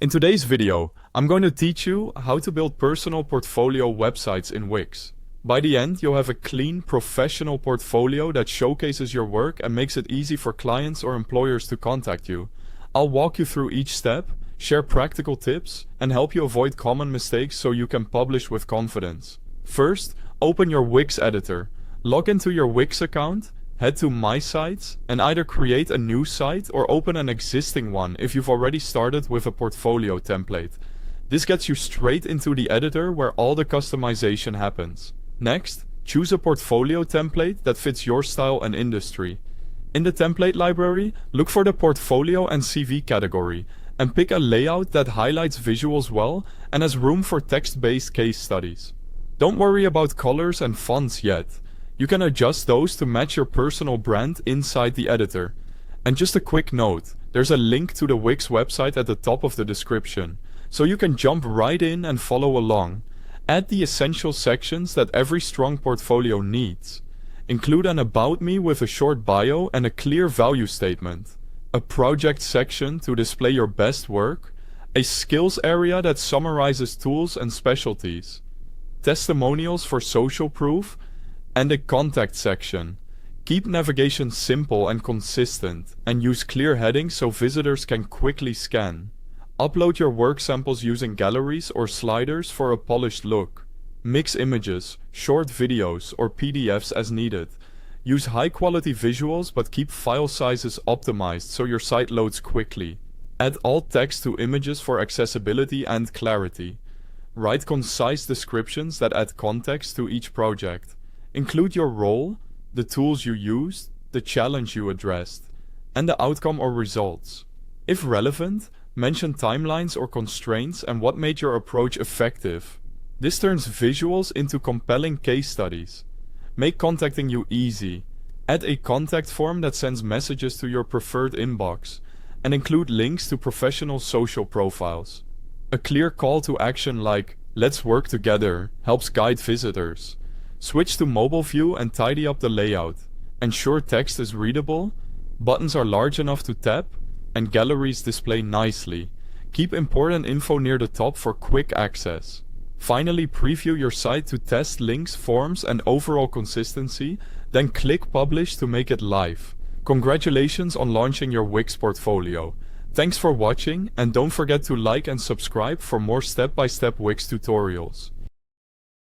In today's video, I'm going to teach you how to build personal portfolio websites in Wix. By the end, you'll have a clean, professional portfolio that showcases your work and makes it easy for clients or employers to contact you. I'll walk you through each step, share practical tips, and help you avoid common mistakes so you can publish with confidence. First, open your Wix editor. Log into your Wix account, head to My Sites, and either create a new site or open an existing one if you've already started with a portfolio template. This gets you straight into the editor where all the customization happens. Next, choose a portfolio template that fits your style and industry. In the template library, look for the portfolio and CV category, and pick a layout that highlights visuals well and has room for text-based case studies. Don't worry about colors and fonts yet. You can adjust those to match your personal brand inside the editor. And just a quick note, there's a link to the Wix website at the top of the description, so you can jump right in and follow along. Add the essential sections that every strong portfolio needs. Include an About Me with a short bio and a clear value statement. A project section to display your best work. A skills area that summarizes tools and specialties. Testimonials for social proof. And a contact section. Keep navigation simple and consistent, and use clear headings so visitors can quickly scan. Upload your work samples using galleries or sliders for a polished look. Mix images, short videos, or PDFs as needed. Use high-quality visuals but keep file sizes optimized so your site loads quickly. Add alt text to images for accessibility and clarity. Write concise descriptions that add context to each project. Include your role, the tools you used, the challenge you addressed, and the outcome or results. If relevant, mention timelines or constraints and what made your approach effective. This turns visuals into compelling case studies. Make contacting you easy. Add a contact form that sends messages to your preferred inbox, and include links to professional social profiles. A clear call to action like, "Let's work together," helps guide visitors. Switch to mobile view and tidy up the layout. Ensure text is readable, buttons are large enough to tap, and galleries display nicely. Keep important info near the top for quick access. Finally, preview your site to test links, forms, and overall consistency, then click Publish to make it live. Congratulations on launching your Wix portfolio. Thanks for watching, and don't forget to like and subscribe for more step-by-step Wix tutorials.